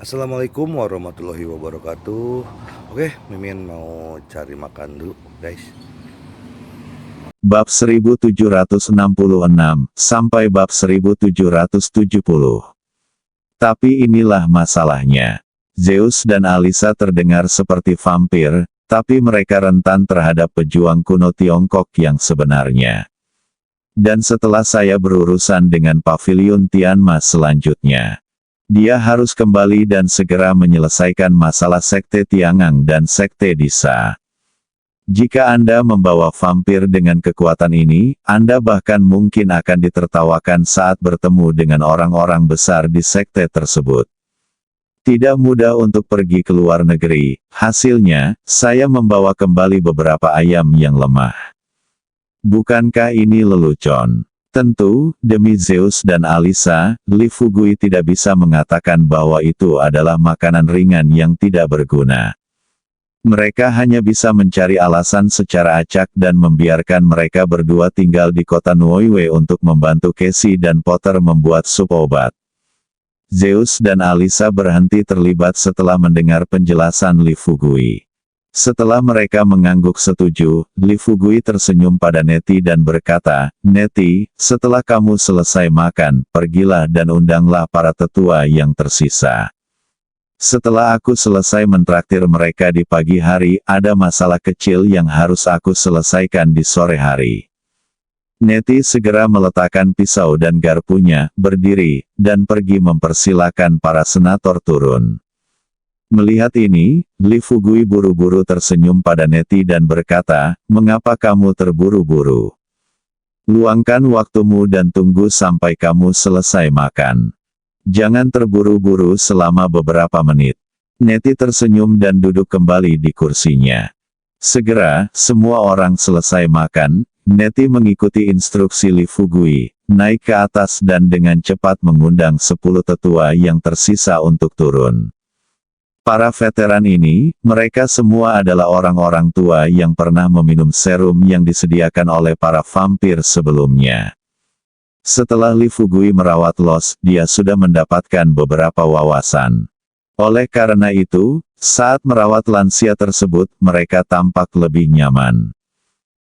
Assalamualaikum warahmatullahi wabarakatuh. Oke, Mimin mau cari makan dulu, guys. Bab 1766 sampai bab 1770. Tapi inilah masalahnya. Zeus dan Alisa terdengar seperti vampir, tapi mereka rentan terhadap pejuang kuno Tiongkok yang sebenarnya. Dan setelah saya berurusan dengan pavilion Tianma selanjutnya, dia harus kembali dan segera menyelesaikan masalah sekte Tiangang dan sekte Disa. Jika Anda membawa vampir dengan kekuatan ini, Anda bahkan mungkin akan ditertawakan saat bertemu dengan orang-orang besar di sekte tersebut. Tidak mudah untuk pergi ke luar negeri, hasilnya, saya membawa kembali beberapa ayam yang lemah. Bukankah ini lelucon? Tentu, demi Zeus dan Alisa, Li Fugui tidak bisa mengatakan bahwa itu adalah makanan ringan yang tidak berguna. Mereka hanya bisa mencari alasan secara acak dan membiarkan mereka berdua tinggal di kota Nuoiwe untuk membantu Casey dan Potter membuat sup obat. Zeus dan Alisa berhenti terlibat setelah mendengar penjelasan Li Fugui. Setelah mereka mengangguk setuju, Li Fugui tersenyum pada Neti dan berkata, "Neti, setelah kamu selesai makan, pergilah dan undanglah para tetua yang tersisa. Setelah aku selesai mentraktir mereka di pagi hari, ada masalah kecil yang harus aku selesaikan di sore hari." Neti segera meletakkan pisau dan garpunya, berdiri, dan pergi mempersilakan para senator turun. Melihat ini, Li Fugui buru-buru tersenyum pada Neti dan berkata, "Mengapa kamu terburu-buru? Luangkan waktumu dan tunggu sampai kamu selesai makan. Jangan terburu-buru selama beberapa menit." Neti tersenyum dan duduk kembali di kursinya. Segera, semua orang selesai makan, Neti mengikuti instruksi Li Fugui, naik ke atas dan dengan cepat mengundang 10 tetua yang tersisa untuk turun. Para veteran ini, mereka semua adalah orang-orang tua yang pernah meminum serum yang disediakan oleh para vampir sebelumnya. Setelah Li Fugui merawat Los, dia sudah mendapatkan beberapa wawasan. Oleh karena itu, saat merawat lansia tersebut, mereka tampak lebih nyaman.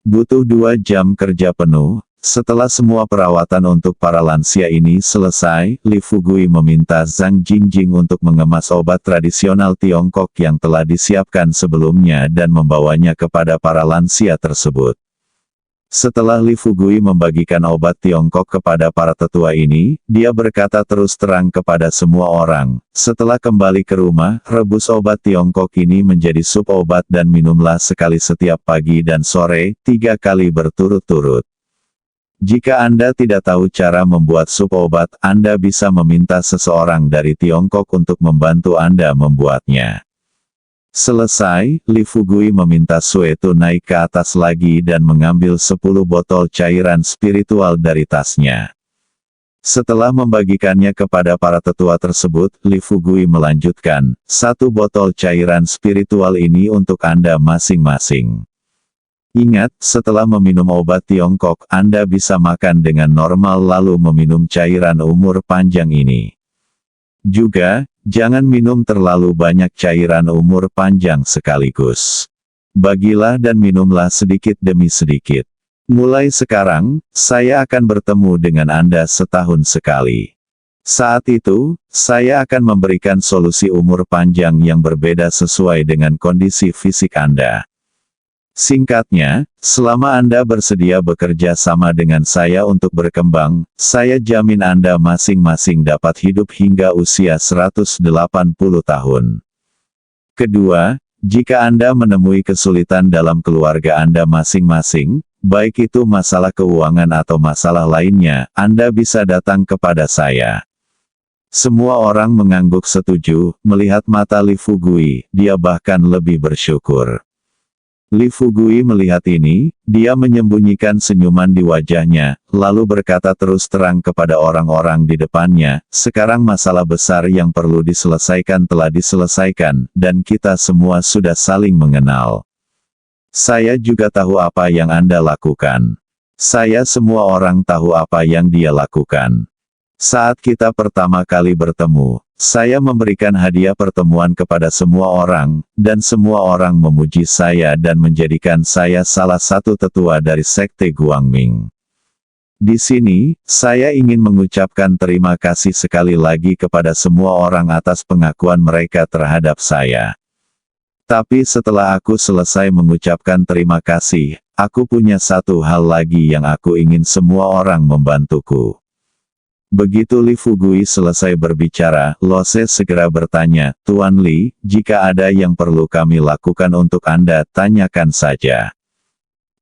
Butuh 2 jam kerja penuh. Setelah semua perawatan untuk para lansia ini selesai, Li Fugui meminta Zhang Jingjing untuk mengemas obat tradisional Tiongkok yang telah disiapkan sebelumnya dan membawanya kepada para lansia tersebut. Setelah Li Fugui membagikan obat Tiongkok kepada para tetua ini, dia berkata terus terang kepada semua orang, "Setelah kembali ke rumah, rebus obat Tiongkok ini menjadi sup obat dan minumlah sekali setiap pagi dan sore, 3 kali berturut-turut. Jika Anda tidak tahu cara membuat sup obat, Anda bisa meminta seseorang dari Tiongkok untuk membantu Anda membuatnya." Selesai, Li Fugui meminta Sueto naik ke atas lagi dan mengambil 10 botol cairan spiritual dari tasnya. Setelah membagikannya kepada para tetua tersebut, Li Fugui melanjutkan, "1 botol cairan spiritual ini untuk Anda masing-masing. Ingat, setelah meminum obat Tiongkok, Anda bisa makan dengan normal lalu meminum cairan umur panjang ini. Juga, jangan minum terlalu banyak cairan umur panjang sekaligus. Bagilah dan minumlah sedikit demi sedikit. Mulai sekarang, saya akan bertemu dengan Anda setahun sekali. Saat itu, saya akan memberikan solusi umur panjang yang berbeda sesuai dengan kondisi fisik Anda. Singkatnya, selama Anda bersedia bekerja sama dengan saya untuk berkembang, saya jamin Anda masing-masing dapat hidup hingga usia 180 tahun. Kedua, jika Anda menemui kesulitan dalam keluarga Anda masing-masing, baik itu masalah keuangan atau masalah lainnya, Anda bisa datang kepada saya." Semua orang mengangguk setuju, melihat mata Li Fugui, dia bahkan lebih bersyukur. Li Fugui melihat ini, dia menyembunyikan senyuman di wajahnya, lalu berkata terus terang kepada orang-orang di depannya, "Sekarang masalah besar yang perlu diselesaikan telah diselesaikan, dan kita semua sudah saling mengenal. Saya juga tahu apa yang Anda lakukan. Saya semua orang tahu apa yang dia lakukan. Saat kita pertama kali bertemu, saya memberikan hadiah pertemuan kepada semua orang, dan semua orang memuji saya dan menjadikan saya salah satu tetua dari Sekte Guangming. Di sini, saya ingin mengucapkan terima kasih sekali lagi kepada semua orang atas pengakuan mereka terhadap saya. Tapi setelah aku selesai mengucapkan terima kasih, aku punya satu hal lagi yang aku ingin semua orang membantuku. Begitu Li Fugui selesai berbicara, Lose segera bertanya, Tuan Li, jika ada yang perlu kami lakukan untuk Anda, tanyakan saja.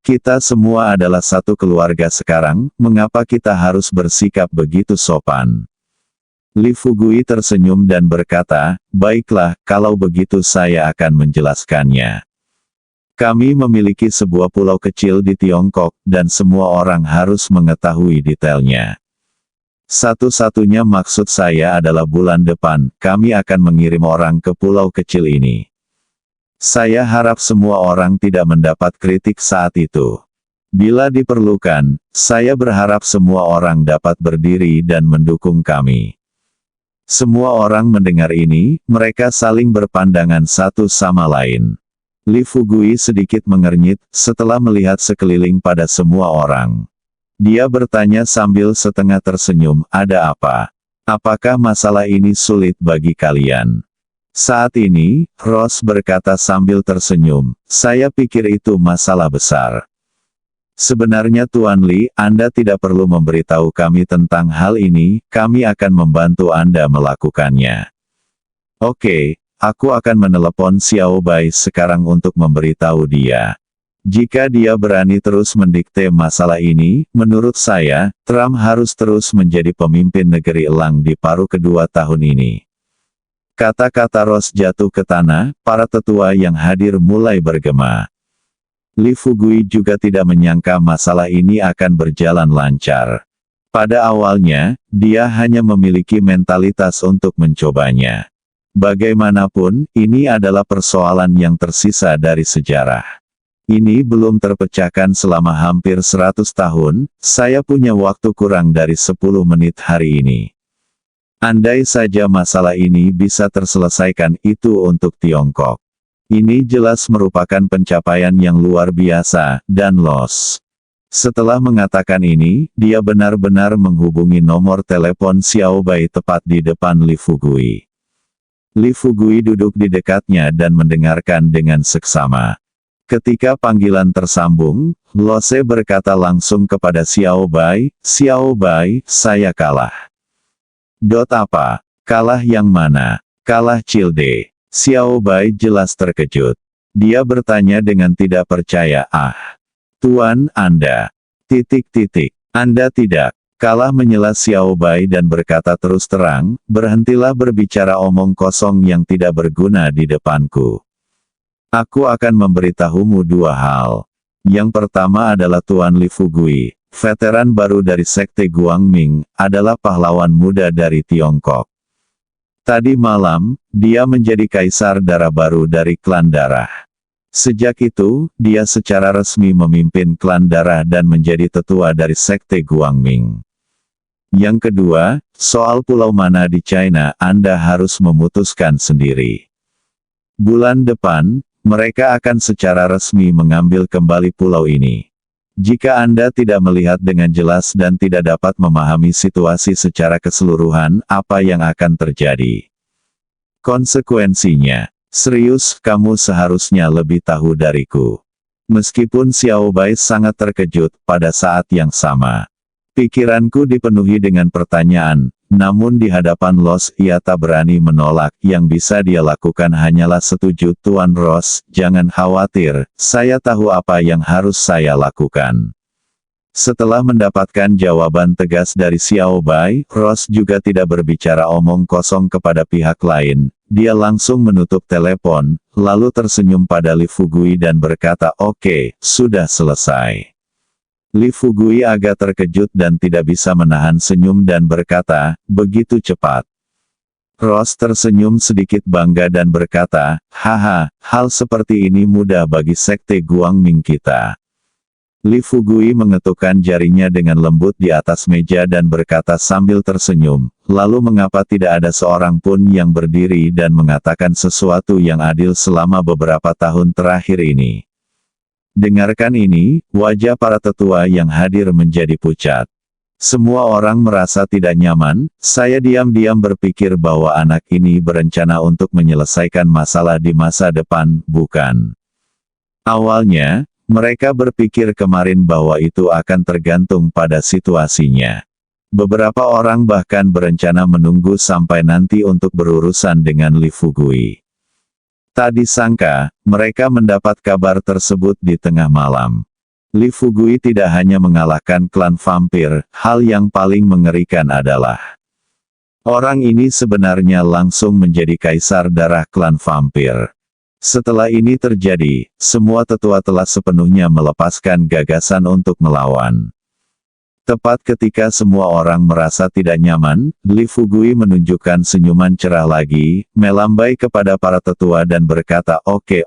Kita semua adalah satu keluarga sekarang, mengapa kita harus bersikap begitu sopan? Li Fugui tersenyum dan berkata, baiklah, kalau begitu saya akan menjelaskannya. Kami memiliki sebuah pulau kecil di Tiongkok, dan semua orang harus mengetahui detailnya. Satu-satunya maksud saya adalah bulan depan, kami akan mengirim orang ke pulau kecil ini. Saya harap semua orang tidak mendapat kritik saat itu. Bila diperlukan, saya berharap semua orang dapat berdiri dan mendukung kami. Semua orang mendengar ini, mereka saling berpandangan satu sama lain. Li Fugui sedikit mengernyit, setelah melihat sekeliling pada semua orang. Dia bertanya sambil setengah tersenyum, ada apa? Apakah masalah ini sulit bagi kalian? Saat ini, Ross berkata sambil tersenyum, saya pikir itu masalah besar. Sebenarnya Tuan Li, Anda tidak perlu memberitahu kami tentang hal ini, kami akan membantu Anda melakukannya. Oke, aku akan menelepon Xiao Bai sekarang untuk memberitahu dia. Jika dia berani terus mendikte masalah ini, menurut saya, Trump harus terus menjadi pemimpin negeri elang di paruh kedua tahun ini. Kata-kata Ross jatuh ke tanah, para tetua yang hadir mulai bergema. Li Fugui juga tidak menyangka masalah ini akan berjalan lancar. Pada awalnya, dia hanya memiliki mentalitas untuk mencobanya. Bagaimanapun, ini adalah persoalan yang tersisa dari sejarah. Ini belum terpecahkan selama hampir 100 tahun, saya punya waktu kurang dari 10 menit hari ini. Andai saja masalah ini bisa terselesaikan, itu untuk Tiongkok. Ini jelas merupakan pencapaian yang luar biasa, dan Los. Setelah mengatakan ini, dia benar-benar menghubungi nomor telepon Xiao Bai tepat di depan Li Fugui. Li Fugui duduk di dekatnya dan mendengarkan dengan seksama. Ketika panggilan tersambung, Lose berkata langsung kepada Xiao Bai, saya kalah. Apa? Kalah yang mana? Kalah Cilde. Xiao Bai jelas terkejut. Dia bertanya dengan tidak percaya, Tuan, Anda. Anda tidak. Kalah menyela Xiao Bai dan berkata terus terang, berhentilah berbicara omong kosong yang tidak berguna di depanku. Aku akan memberitahumu dua hal. Yang pertama adalah Tuan Li Fugui, veteran baru dari Sekte Guangming, adalah pahlawan muda dari Tiongkok. Tadi malam, dia menjadi kaisar darah baru dari klan darah. Sejak itu, dia secara resmi memimpin klan darah dan menjadi tetua dari Sekte Guangming. Yang kedua, soal pulau mana di China, Anda harus memutuskan sendiri. Bulan depan, mereka akan secara resmi mengambil kembali pulau ini. Jika Anda tidak melihat dengan jelas dan tidak dapat memahami situasi secara keseluruhan, apa yang akan terjadi? Konsekuensinya, serius, kamu seharusnya lebih tahu dariku. Meskipun Xiao Bai sangat terkejut, pada saat yang sama, pikiranku dipenuhi dengan pertanyaan, namun di hadapan Los, ia tak berani menolak, yang bisa dia lakukan hanyalah setuju. Tuan Ross, jangan khawatir, saya tahu apa yang harus saya lakukan. Setelah mendapatkan jawaban tegas dari Xiao Bai, Ross juga tidak berbicara omong kosong kepada pihak lain, dia langsung menutup telepon, lalu tersenyum pada Li Fugui dan berkata, oke, sudah selesai. Li Fugui agak terkejut dan tidak bisa menahan senyum dan berkata, begitu cepat. Ross tersenyum sedikit bangga dan berkata, haha, hal seperti ini mudah bagi Sekte Guangming kita. Li Fugui mengetukkan jarinya dengan lembut di atas meja dan berkata sambil tersenyum, lalu mengapa tidak ada seorang pun yang berdiri dan mengatakan sesuatu yang adil selama beberapa tahun terakhir ini? Dengarkan ini, wajah para tetua yang hadir menjadi pucat. Semua orang merasa tidak nyaman. Saya diam-diam berpikir bahwa anak ini berencana untuk menyelesaikan masalah di masa depan, bukan? Awalnya, mereka berpikir kemarin bahwa itu akan tergantung pada situasinya. Beberapa orang bahkan berencana menunggu sampai nanti untuk berurusan dengan Li Fugui. Tak disangka, mereka mendapat kabar tersebut di tengah malam. Li Fugui tidak hanya mengalahkan klan vampir, hal yang paling mengerikan adalah orang ini sebenarnya langsung menjadi kaisar darah klan vampir. Setelah ini terjadi, semua tetua telah sepenuhnya melepaskan gagasan untuk melawan. Tepat ketika semua orang merasa tidak nyaman, Li Fugui menunjukkan senyuman cerah lagi, melambai kepada para tetua dan berkata, oke,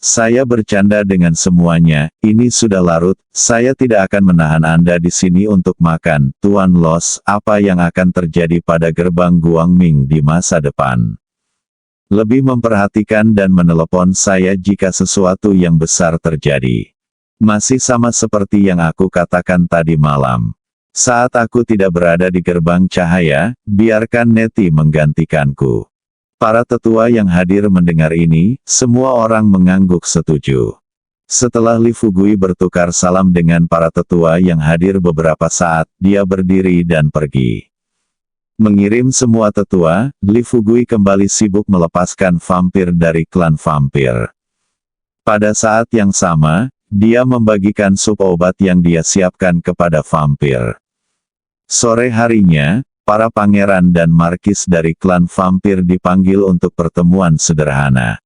saya bercanda dengan semuanya, ini sudah larut, saya tidak akan menahan Anda di sini untuk makan, Tuan Los, apa yang akan terjadi pada gerbang Guangming di masa depan? Lebih memperhatikan dan menelepon saya jika sesuatu yang besar terjadi. Masih sama seperti yang aku katakan tadi malam. Saat aku tidak berada di gerbang cahaya, biarkan Neti menggantikanku. Para tetua yang hadir mendengar ini, semua orang mengangguk setuju. Setelah Li Fugui bertukar salam dengan para tetua yang hadir beberapa saat, dia berdiri dan pergi. Mengirim semua tetua, Li Fugui kembali sibuk melepaskan vampir dari klan vampir. Pada saat yang sama, dia membagikan sup obat yang dia siapkan kepada vampir. Sore harinya, para pangeran dan markis dari klan vampir dipanggil untuk pertemuan sederhana.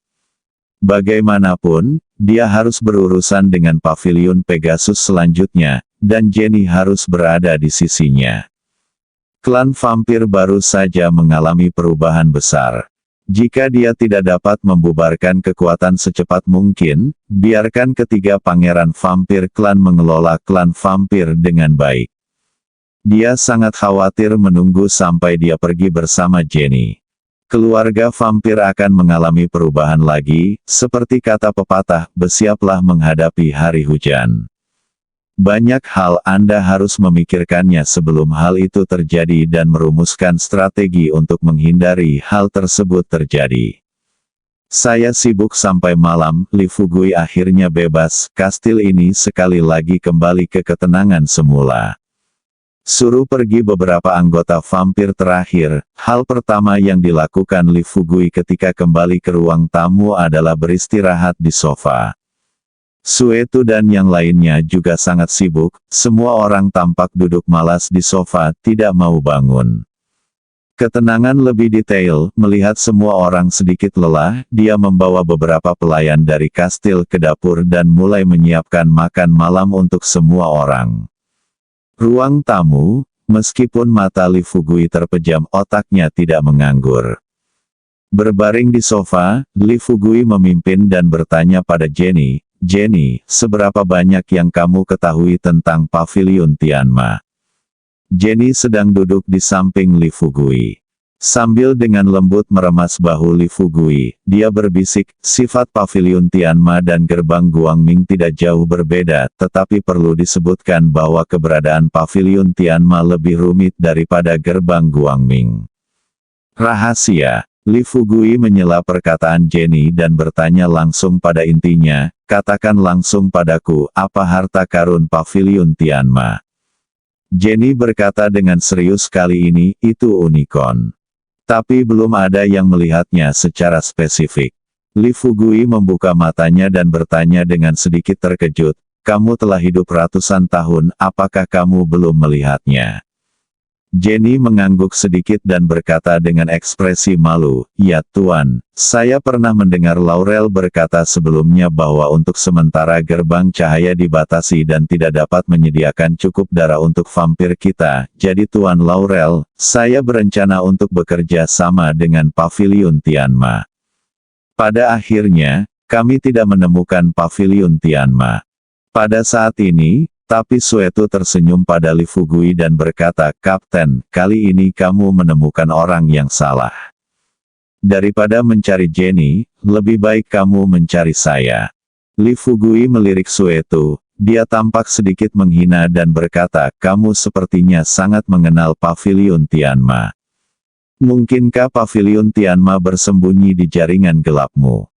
Bagaimanapun, dia harus berurusan dengan pavilion Pegasus selanjutnya, dan Jenny harus berada di sisinya. Klan vampir baru saja mengalami perubahan besar. Jika dia tidak dapat membubarkan kekuatan secepat mungkin, biarkan ketiga pangeran vampir klan mengelola klan vampir dengan baik. Dia sangat khawatir menunggu sampai dia pergi bersama Jenny. Keluarga vampir akan mengalami perubahan lagi, seperti kata pepatah, bersiaplah menghadapi hari hujan. Banyak hal Anda harus memikirkannya sebelum hal itu terjadi dan merumuskan strategi untuk menghindari hal tersebut terjadi. Saya sibuk sampai malam, Li Fugui akhirnya bebas, kastil ini sekali lagi kembali ke ketenangan semula. Suruh pergi beberapa anggota vampir terakhir, hal pertama yang dilakukan Li Fugui ketika kembali ke ruang tamu adalah beristirahat di sofa. Suetu dan yang lainnya juga sangat sibuk, semua orang tampak duduk malas di sofa, tidak mau bangun. Ketenangan lebih detail, melihat semua orang sedikit lelah, dia membawa beberapa pelayan dari kastil ke dapur dan mulai menyiapkan makan malam untuk semua orang. Ruang tamu, meskipun mata Li Fugui terpejam, otaknya tidak menganggur. Berbaring di sofa, Li Fugui memimpin dan bertanya pada Jenny, Jenny, seberapa banyak yang kamu ketahui tentang pavilion Tianma? Jenny sedang duduk di samping Li Fugui. Sambil dengan lembut meremas bahu Li Fugui, dia berbisik, sifat pavilion Tianma dan gerbang Guangming tidak jauh berbeda, tetapi perlu disebutkan bahwa keberadaan pavilion Tianma lebih rumit daripada gerbang Guangming. Rahasia. Li Fugui menyela perkataan Jenny dan bertanya langsung pada intinya, katakan langsung padaku, apa harta karun pavilion Tianma? Jenny berkata dengan serius kali ini, itu unicorn. Tapi belum ada yang melihatnya secara spesifik. Li Fugui membuka matanya dan bertanya dengan sedikit terkejut, kamu telah hidup ratusan tahun, apakah kamu belum melihatnya? Jenny mengangguk sedikit dan berkata dengan ekspresi malu, ya Tuan, saya pernah mendengar Laurel berkata sebelumnya bahwa untuk sementara gerbang cahaya dibatasi dan tidak dapat menyediakan cukup darah untuk vampir kita, jadi Tuan Laurel, saya berencana untuk bekerja sama dengan pavilion Tianma. Pada akhirnya, kami tidak menemukan pavilion Tianma. Pada saat ini, Tapi Sueto tersenyum pada Li Fugui dan berkata, "Kapten, kali ini kamu menemukan orang yang salah. Daripada mencari Jenny, lebih baik kamu mencari saya." Li Fugui melirik Sueto. Dia tampak sedikit menghina dan berkata, "Kamu sepertinya sangat mengenal Paviliun Tianma. Mungkinkah Paviliun Tianma bersembunyi di jaringan gelapmu?"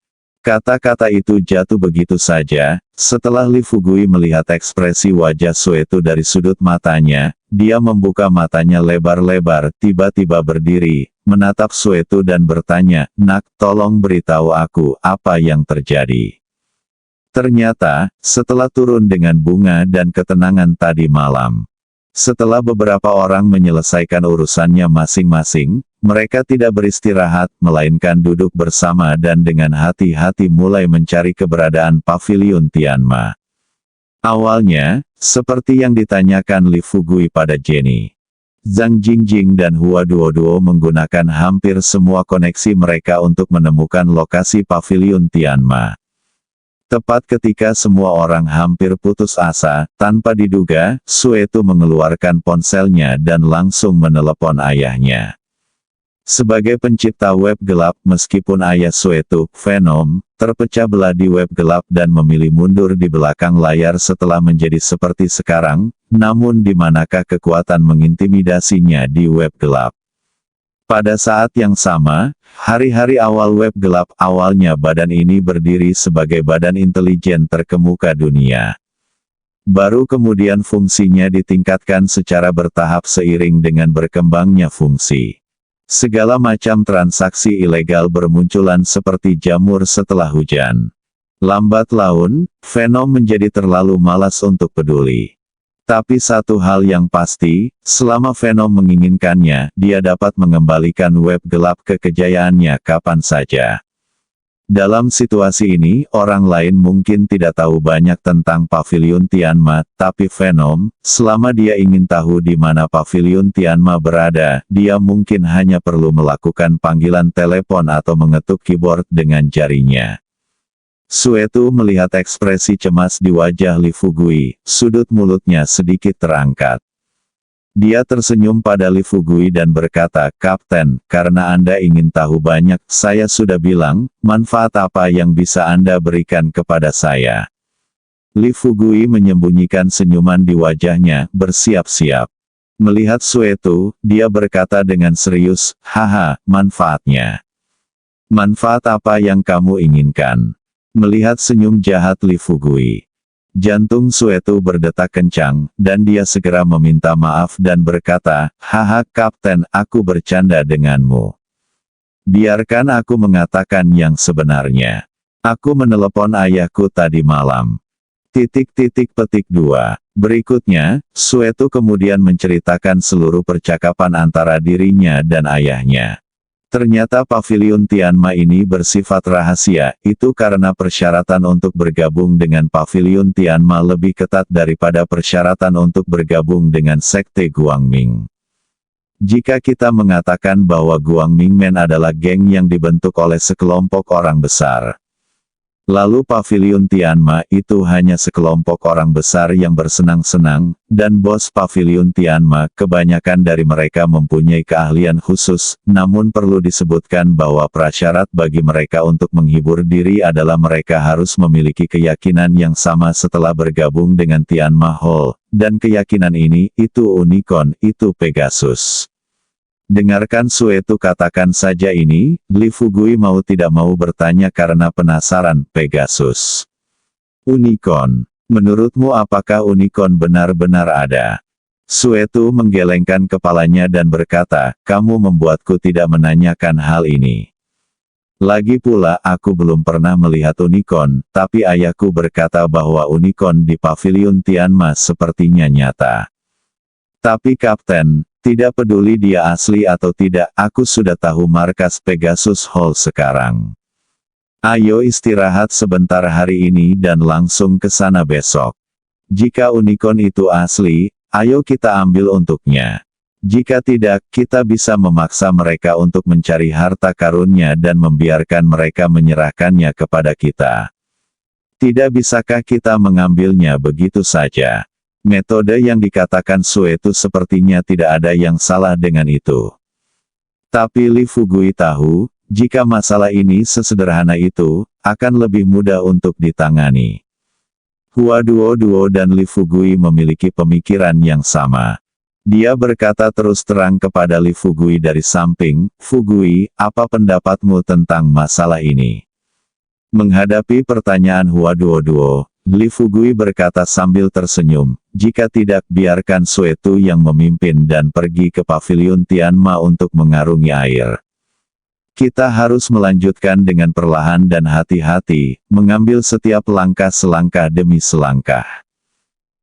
Kata-kata itu jatuh begitu saja. Setelah Li Fugui melihat ekspresi wajah Sueto dari sudut matanya, dia membuka matanya lebar-lebar, tiba-tiba berdiri, menatap Sueto dan bertanya, "Nak, tolong beritahu aku apa yang terjadi." Ternyata, setelah turun dengan bunga dan ketenangan tadi malam, setelah beberapa orang menyelesaikan urusannya masing-masing, mereka tidak beristirahat, melainkan duduk bersama dan dengan hati-hati mulai mencari keberadaan Paviliun Tianma. Awalnya, seperti yang ditanyakan Li Fugui pada Jenny, Zhang Jingjing dan Hua Duoduo menggunakan hampir semua koneksi mereka untuk menemukan lokasi Paviliun Tianma. Tepat ketika semua orang hampir putus asa, tanpa diduga, Sueto mengeluarkan ponselnya dan langsung menelepon ayahnya. Sebagai pencipta web gelap, meskipun ayah Sueto, Venom, terpecah belah di web gelap dan memilih mundur di belakang layar setelah menjadi seperti sekarang, namun di manakah kekuatan mengintimidasinya di web gelap? Pada saat yang sama, hari-hari awal web gelap, awalnya badan ini berdiri sebagai badan intelijen terkemuka dunia. Baru kemudian fungsinya ditingkatkan secara bertahap seiring dengan berkembangnya fungsi. Segala macam transaksi ilegal bermunculan seperti jamur setelah hujan. Lambat laun, Venom menjadi terlalu malas untuk peduli. Tapi satu hal yang pasti, selama Venom menginginkannya, dia dapat mengembalikan web gelap ke kejayaannya kapan saja. Dalam situasi ini, orang lain mungkin tidak tahu banyak tentang Paviliun Tianma, tapi Venom, selama dia ingin tahu di mana Paviliun Tianma berada, dia mungkin hanya perlu melakukan panggilan telepon atau mengetuk keyboard dengan jarinya. Sueto melihat ekspresi cemas di wajah Li Fugui, sudut mulutnya sedikit terangkat. Dia tersenyum pada Li Fugui dan berkata, "Kapten, karena Anda ingin tahu banyak, saya sudah bilang, manfaat apa yang bisa Anda berikan kepada saya?" Li Fugui menyembunyikan senyuman di wajahnya, bersiap-siap. Melihat Sueto, dia berkata dengan serius, "Haha, manfaatnya. Manfaat apa yang kamu inginkan?" Melihat senyum jahat Li Fugui, jantung Sueto berdetak kencang, dan dia segera meminta maaf dan berkata, "Haha, Kapten, aku bercanda denganmu. Biarkan aku mengatakan yang sebenarnya. Aku menelepon ayahku tadi malam." Petik 2. Berikutnya, Sueto kemudian menceritakan seluruh percakapan antara dirinya dan ayahnya. Ternyata Paviliun Tianma ini bersifat rahasia, itu karena persyaratan untuk bergabung dengan Paviliun Tianma lebih ketat daripada persyaratan untuk bergabung dengan Sekte Guangming. Jika kita mengatakan bahwa Guangming Men adalah geng yang dibentuk oleh sekelompok orang besar, lalu Paviliun Tianma itu hanya sekelompok orang besar yang bersenang-senang, dan bos Paviliun Tianma, kebanyakan dari mereka mempunyai keahlian khusus, namun perlu disebutkan bahwa prasyarat bagi mereka untuk menghibur diri adalah mereka harus memiliki keyakinan yang sama setelah bergabung dengan Tianma Hall, dan keyakinan ini, itu unicorn, itu Pegasus. Dengarkan Sueto katakan saja ini, Li Fugui mau tidak mau bertanya karena penasaran, Pegasus. Unicorn. Menurutmu apakah unicorn benar-benar ada? Sueto menggelengkan kepalanya dan berkata, "Kamu membuatku tidak menanyakan hal ini. Lagi pula aku belum pernah melihat unicorn, tapi ayahku berkata bahwa unicorn di Paviliun Tianma sepertinya nyata. Tapi Kapten, tidak peduli dia asli atau tidak, aku sudah tahu markas Pegasus Hall sekarang. Ayo istirahat sebentar hari ini dan langsung ke sana besok. Jika unicorn itu asli, ayo kita ambil untuknya. Jika tidak, kita bisa memaksa mereka untuk mencari harta karunnya dan membiarkan mereka menyerahkannya kepada kita. Tidak bisakah kita mengambilnya begitu saja?" Metode yang dikatakan Suetu sepertinya tidak ada yang salah dengan itu. Tapi Li Fugui tahu, jika masalah ini sesederhana itu, akan lebih mudah untuk ditangani. Hua Duo dan Li Fugui memiliki pemikiran yang sama. Dia berkata terus terang kepada Li Fugui dari samping, "Fugui, apa pendapatmu tentang masalah ini?" Menghadapi pertanyaan Hua Duo, Li Fugui berkata sambil tersenyum, "Jika tidak, biarkan Suetu yang memimpin dan pergi ke pavilion Tianma untuk mengarungi air. Kita harus melanjutkan dengan perlahan dan hati-hati, mengambil setiap langkah selangkah demi selangkah.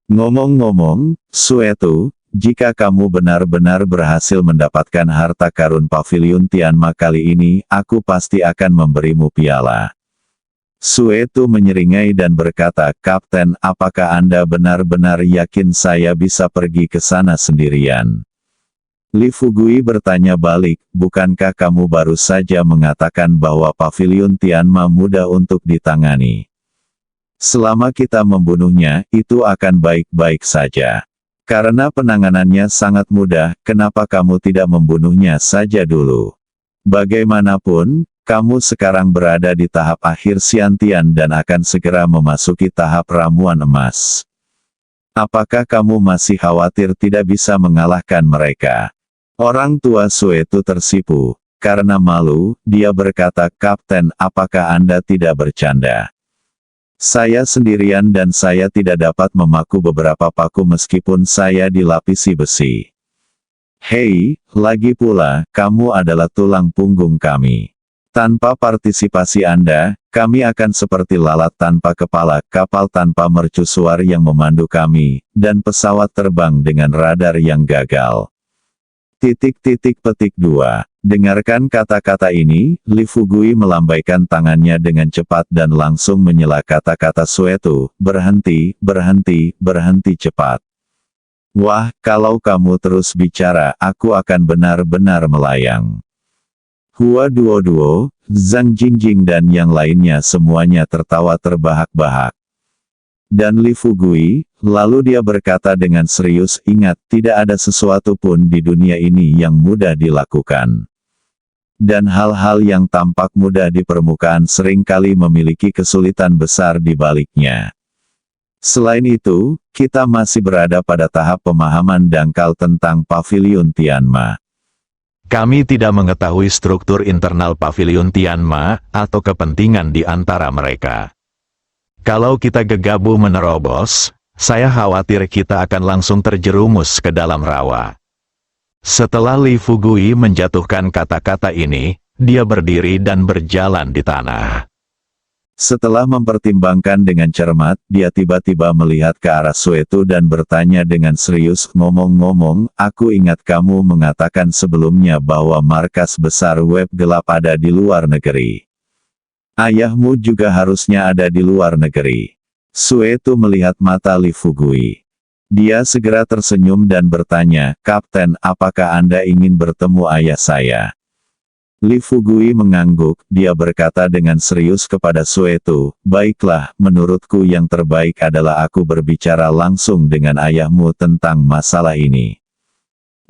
Ngomong-ngomong, Suetu, jika kamu benar-benar berhasil mendapatkan harta karun pavilion Tianma kali ini, aku pasti akan memberimu piala." Suetu menyeringai dan berkata, "Kapten, apakah Anda benar-benar yakin saya bisa pergi ke sana sendirian?" Li Fugui bertanya balik, "Bukankah kamu baru saja mengatakan bahwa pavilion Tianma mudah untuk ditangani? Selama kita membunuhnya, itu akan baik-baik saja. Karena penanganannya sangat mudah, kenapa kamu tidak membunuhnya saja dulu? Bagaimanapun, kamu sekarang berada di tahap akhir Xiantian dan akan segera memasuki tahap ramuan emas. Apakah kamu masih khawatir tidak bisa mengalahkan mereka?" Orang tua Suetu tersipu. Karena malu, dia berkata, "Kapten, apakah Anda tidak bercanda? Saya sendirian dan saya tidak dapat memaku beberapa paku meskipun saya dilapisi besi. Hei, lagi pula, kamu adalah tulang punggung kami. Tanpa partisipasi Anda, kami akan seperti lalat tanpa kepala, kapal tanpa mercusuar yang memandu kami, dan pesawat terbang dengan radar yang gagal." Petik 2. Dengarkan kata-kata ini, Li Fugui melambaikan tangannya dengan cepat dan langsung menyela kata-kata Suetu, "Berhenti, berhenti, berhenti cepat. Wah, kalau kamu terus bicara, aku akan benar-benar melayang." Hua Duo, Zhang Jingjing dan yang lainnya semuanya tertawa terbahak-bahak. Dan Li Fugui, lalu dia berkata dengan serius, "Ingat, tidak ada sesuatu pun di dunia ini yang mudah dilakukan. Dan hal-hal yang tampak mudah di permukaan seringkali memiliki kesulitan besar di baliknya. Selain itu, kita masih berada pada tahap pemahaman dangkal tentang pavilion Tianma. Kami tidak mengetahui struktur internal pavilion Tianma, atau kepentingan di antara mereka. Kalau kita gegabah menerobos, saya khawatir kita akan langsung terjerumus ke dalam rawa." Setelah Li Fugui menjatuhkan kata-kata ini, dia berdiri dan berjalan di tanah. Setelah mempertimbangkan dengan cermat, dia tiba-tiba melihat ke arah Suetu dan bertanya dengan serius, "Ngomong-ngomong, aku ingat kamu mengatakan sebelumnya bahwa markas besar web gelap ada di luar negeri. Ayahmu juga harusnya ada di luar negeri." Suetu melihat mata Li Fugui. Dia segera tersenyum dan bertanya, "Kapten, apakah Anda ingin bertemu ayah saya?" Li Fugui mengangguk, dia berkata dengan serius kepada Suetu, "Baiklah, menurutku yang terbaik adalah aku berbicara langsung dengan ayahmu tentang masalah ini.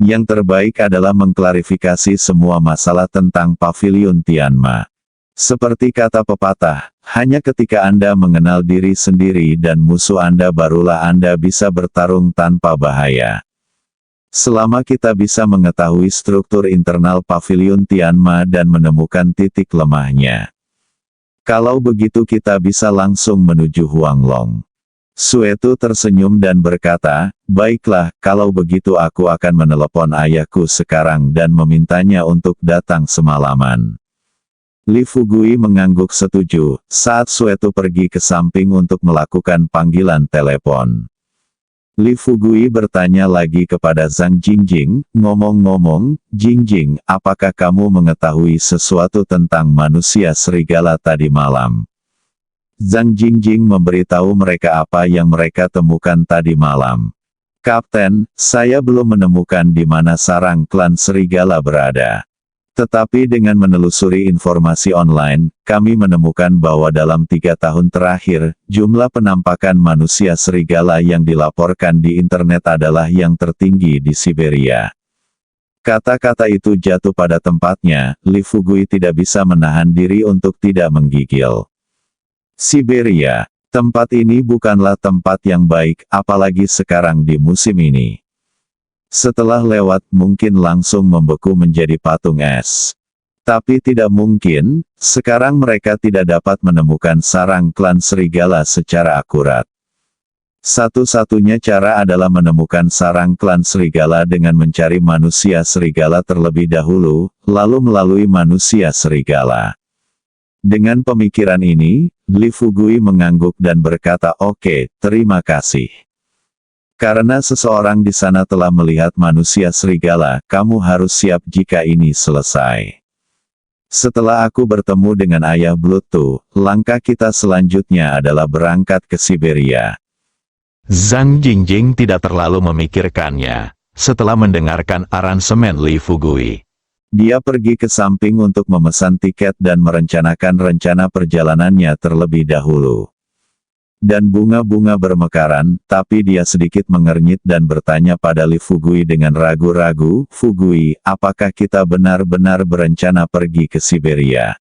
Yang terbaik adalah mengklarifikasi semua masalah tentang pavilion Tianma. Seperti kata pepatah, hanya ketika Anda mengenal diri sendiri dan musuh Anda barulah Anda bisa bertarung tanpa bahaya. Selama kita bisa mengetahui struktur internal pavilion Tianma dan menemukan titik lemahnya. Kalau begitu kita bisa langsung menuju Huanglong." Suetu tersenyum dan berkata, "Baiklah, kalau begitu aku akan menelepon ayahku sekarang dan memintanya untuk datang semalaman." Li Fugui mengangguk setuju, saat Suetu pergi ke samping untuk melakukan panggilan telepon. Li Fugui bertanya lagi kepada Zhang Jingjing, "Ngomong-ngomong, Jingjing, apakah kamu mengetahui sesuatu tentang manusia serigala tadi malam?" Zhang Jingjing memberitahu mereka apa yang mereka temukan tadi malam. "Kapten, saya belum menemukan di mana sarang klan serigala berada. Tetapi dengan menelusuri informasi online, kami menemukan bahwa dalam 3 tahun terakhir, jumlah penampakan manusia serigala yang dilaporkan di internet adalah yang tertinggi di Siberia. Kata-kata itu jatuh pada tempatnya, Li Fugui tidak bisa menahan diri untuk tidak menggigil. Siberia, tempat ini bukanlah tempat yang baik, apalagi sekarang di musim ini. Setelah lewat mungkin langsung membeku menjadi patung es. Tapi tidak mungkin, sekarang mereka tidak dapat menemukan sarang klan serigala secara akurat. Satu-satunya cara adalah menemukan sarang klan serigala dengan mencari manusia serigala terlebih dahulu, lalu melalui manusia serigala. Dengan pemikiran ini, Li Fugui mengangguk dan berkata, "Oke, terima kasih. Karena seseorang di sana telah melihat manusia serigala, kamu harus siap jika ini selesai." Setelah aku bertemu dengan ayah Bluetooth, langkah kita selanjutnya adalah berangkat ke Siberia. Zhang Jingjing tidak terlalu memikirkannya, setelah mendengarkan aransemen Li Fugui. Dia pergi ke samping untuk memesan tiket dan merencanakan rencana perjalanannya terlebih dahulu. Dan bunga-bunga bermekaran, tapi dia sedikit mengernyit dan bertanya pada Li Fugui dengan ragu-ragu, "Fugui, apakah kita benar-benar berencana pergi ke Siberia?"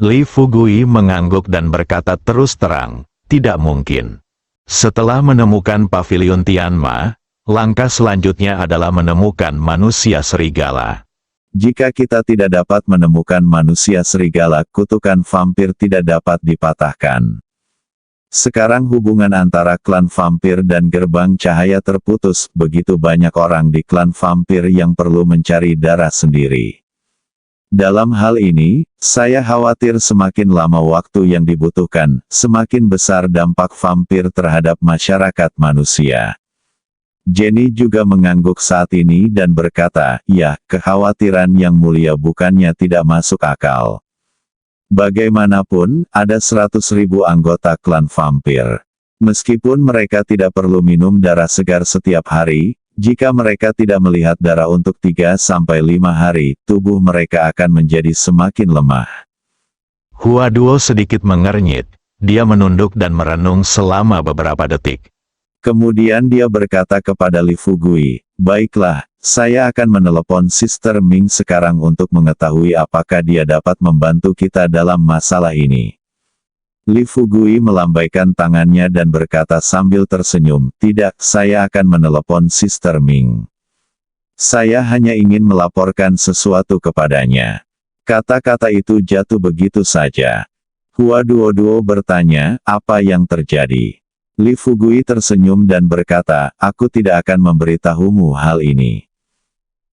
Li Fugui mengangguk dan berkata terus terang, "Tidak mungkin." Setelah menemukan pavilion Tianma, langkah selanjutnya adalah menemukan manusia serigala. Jika kita tidak dapat menemukan manusia serigala, kutukan vampir tidak dapat dipatahkan. Sekarang hubungan antara klan vampir dan gerbang cahaya terputus, begitu banyak orang di klan vampir yang perlu mencari darah sendiri. Dalam hal ini, saya khawatir semakin lama waktu yang dibutuhkan, semakin besar dampak vampir terhadap masyarakat manusia. Jenny juga mengangguk saat ini dan berkata, "Ya, kekhawatiran yang mulia bukannya tidak masuk akal. Bagaimanapun, ada 100.000 anggota klan vampir. Meskipun mereka tidak perlu minum darah segar setiap hari, jika mereka tidak melihat darah untuk 3-5 hari, tubuh mereka akan menjadi semakin lemah." Hua Duo sedikit mengernyit, dia menunduk dan merenung selama beberapa detik. Kemudian dia berkata kepada Li Fugui, "Baiklah, saya akan menelepon Sister Ming sekarang untuk mengetahui apakah dia dapat membantu kita dalam masalah ini." Li Fugui melambaikan tangannya dan berkata sambil tersenyum, "Tidak, saya akan menelepon Sister Ming. Saya hanya ingin melaporkan sesuatu kepadanya." Kata-kata itu jatuh begitu saja. Hua Duo bertanya, "Apa yang terjadi?" Li Fugui tersenyum dan berkata, "Aku tidak akan memberitahumu hal ini."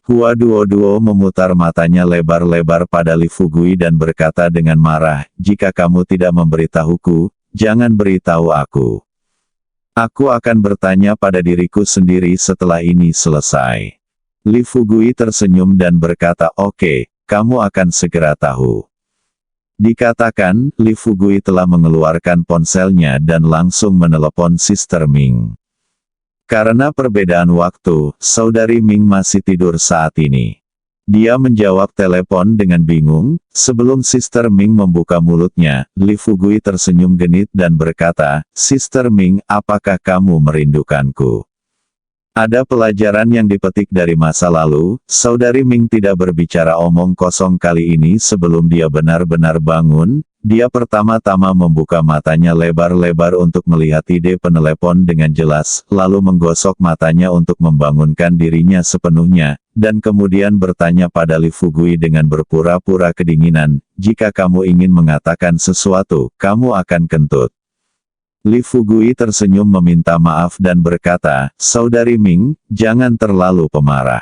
Hua Duo memutar matanya lebar-lebar pada Li Fugui dan berkata dengan marah, "Jika kamu tidak memberitahuku, jangan beritahu aku. Aku akan bertanya pada diriku sendiri setelah ini selesai." Li Fugui tersenyum dan berkata, "Oke, kamu akan segera tahu." Dikatakan, Li Fugui telah mengeluarkan ponselnya dan langsung menelepon Sister Ming. Karena perbedaan waktu, Saudari Ming masih tidur saat ini. Dia menjawab telepon dengan bingung. Sebelum Sister Ming membuka mulutnya, Li Fugui tersenyum genit dan berkata, "Sister Ming, apakah kamu merindukanku?" Ada pelajaran yang dipetik dari masa lalu, Saudari Ming tidak berbicara omong kosong kali ini sebelum dia benar-benar bangun. Dia pertama-tama membuka matanya lebar-lebar untuk melihat ide penelepon dengan jelas, lalu menggosok matanya untuk membangunkan dirinya sepenuhnya, dan kemudian bertanya pada Li Fugui dengan berpura-pura kedinginan, "Jika kamu ingin mengatakan sesuatu, kamu akan kentut." Li Fugui tersenyum meminta maaf dan berkata, "Saudari Ming, jangan terlalu pemarah.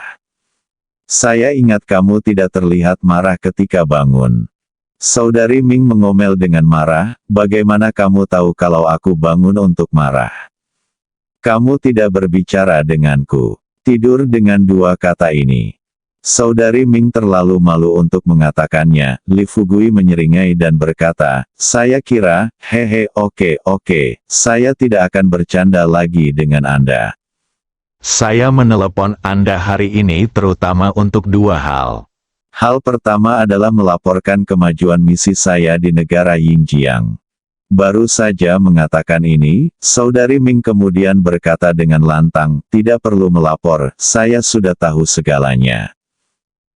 Saya ingat kamu tidak terlihat marah ketika bangun." Saudari Ming mengomel dengan marah, "Bagaimana kamu tahu kalau aku bangun untuk marah? Kamu tidak berbicara denganku." Tidur dengan dua kata ini. Saudari Ming terlalu malu untuk mengatakannya. Li Fugui menyeringai dan berkata, "Saya kira, hehe, oke, saya tidak akan bercanda lagi dengan Anda. Saya menelepon Anda hari ini terutama untuk dua hal. Hal pertama adalah melaporkan kemajuan misi saya di negara Yingjiang. Baru saja mengatakan ini, Saudari Ming kemudian berkata dengan lantang, tidak perlu melapor, saya sudah tahu segalanya.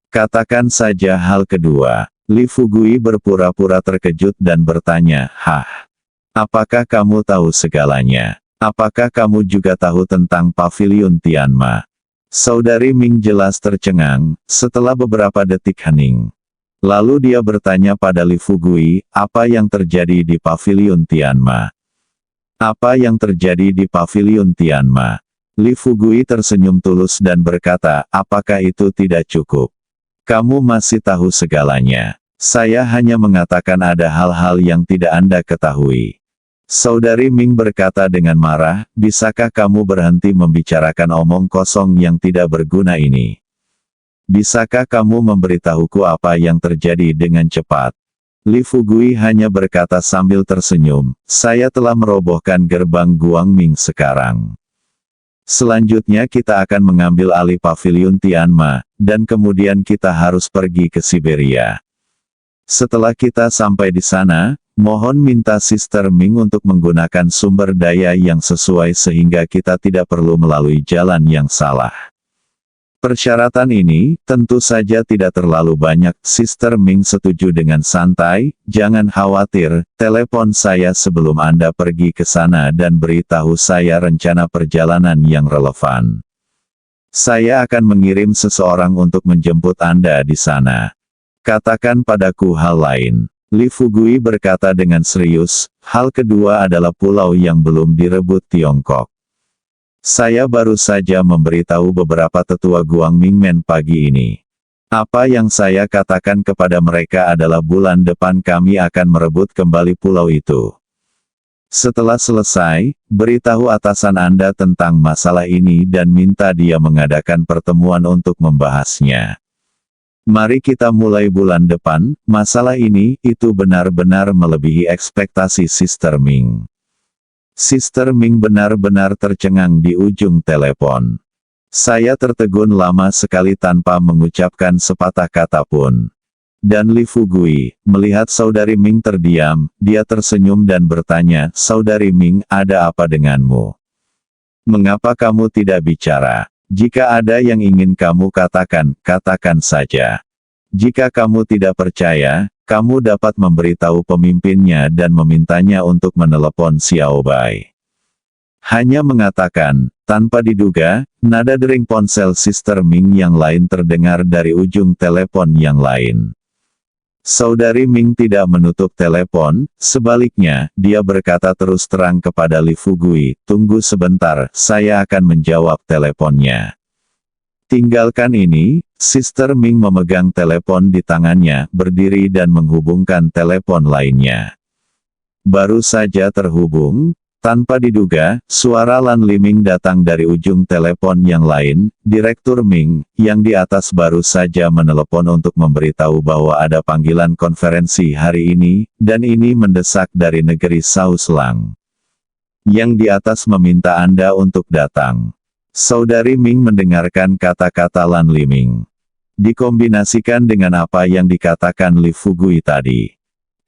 Katakan saja hal kedua. Li Fugui berpura-pura terkejut dan bertanya, hah? Apakah kamu tahu segalanya? Apakah kamu juga tahu tentang Paviliun Tianma? Saudari Ming jelas tercengang, setelah beberapa detik hening. Lalu dia bertanya pada Li Fugui, apa yang terjadi di Paviliun Tianma? Apa yang terjadi di Paviliun Tianma? Li Fugui tersenyum tulus dan berkata, apakah itu tidak cukup? Kamu masih tahu segalanya. Saya hanya mengatakan ada hal-hal yang tidak Anda ketahui. Saudari Ming berkata dengan marah, bisakah kamu berhenti membicarakan omong kosong yang tidak berguna ini? Bisakah kamu memberitahuku apa yang terjadi dengan cepat? Li Fugui hanya berkata sambil tersenyum, saya telah merobohkan gerbang Guangming sekarang. Selanjutnya kita akan mengambil alih Paviliun Tianma, dan kemudian kita harus pergi ke Siberia. Setelah kita sampai di sana, mohon minta Sister Ming untuk menggunakan sumber daya yang sesuai sehingga kita tidak perlu melalui jalan yang salah. Persyaratan ini, tentu saja tidak terlalu banyak. Sister Ming setuju dengan santai, jangan khawatir, telepon saya sebelum Anda pergi ke sana dan beritahu saya rencana perjalanan yang relevan. Saya akan mengirim seseorang untuk menjemput Anda di sana. Katakan padaku hal lain. Li Fugui berkata dengan serius, hal kedua adalah pulau yang belum direbut Tiongkok. Saya baru saja memberitahu beberapa tetua Guangmingmen pagi ini. Apa yang saya katakan kepada mereka adalah bulan depan kami akan merebut kembali pulau itu. Setelah selesai, beritahu atasan Anda tentang masalah ini dan minta dia mengadakan pertemuan untuk membahasnya. Mari kita mulai bulan depan, masalah ini, itu benar-benar melebihi ekspektasi Sister Ming. Sister Ming benar-benar tercengang di ujung telepon. Saya tertegun lama sekali tanpa mengucapkan sepatah kata pun. Dan Li Fugui, melihat Saudari Ming terdiam, dia tersenyum dan bertanya, Saudari Ming, ada apa denganmu? Mengapa kamu tidak bicara? Jika ada yang ingin kamu katakan, katakan saja. Jika kamu tidak percaya, kamu dapat memberitahu pemimpinnya dan memintanya untuk menelepon Xiao Bai. Hanya mengatakan, tanpa diduga, nada dering ponsel Sister Ming yang lain terdengar dari ujung telepon yang lain. Saudari Ming tidak menutup telepon, sebaliknya, dia berkata terus terang kepada Li Fugui, tunggu sebentar, saya akan menjawab teleponnya. Tinggalkan ini, Sister Ming memegang telepon di tangannya, berdiri dan menghubungkan telepon lainnya. Baru saja terhubung, tanpa diduga, suara Lan Liming datang dari ujung telepon yang lain, Direktur Ming, yang di atas baru saja menelepon untuk memberitahu bahwa ada panggilan konferensi hari ini, dan ini mendesak dari negeri Sauslang. Yang di atas meminta Anda untuk datang. Saudari Ming mendengarkan kata-kata Lan Liming. Dikombinasikan dengan apa yang dikatakan Li Fugui tadi.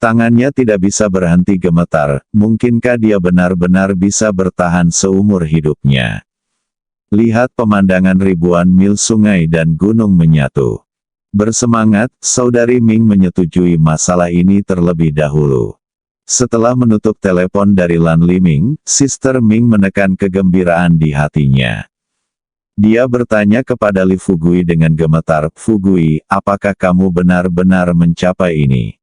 Tangannya tidak bisa berhenti gemetar, mungkinkah dia benar-benar bisa bertahan seumur hidupnya? Lihat pemandangan ribuan mil sungai dan gunung menyatu. Bersemangat, Saudari Ming menyetujui masalah ini terlebih dahulu. Setelah menutup telepon dari Lan Liming, Sister Ming menekan kegembiraan di hatinya. Dia bertanya kepada Li Fugui dengan gemetar, Fugui, apakah kamu benar-benar mencapai ini?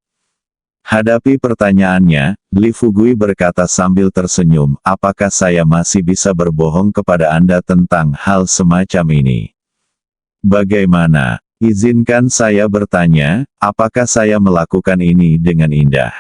Hadapi pertanyaannya, Li Fugui berkata sambil tersenyum, apakah saya masih bisa berbohong kepada Anda tentang hal semacam ini? Bagaimana? Izinkan saya bertanya, apakah saya melakukan ini dengan indah?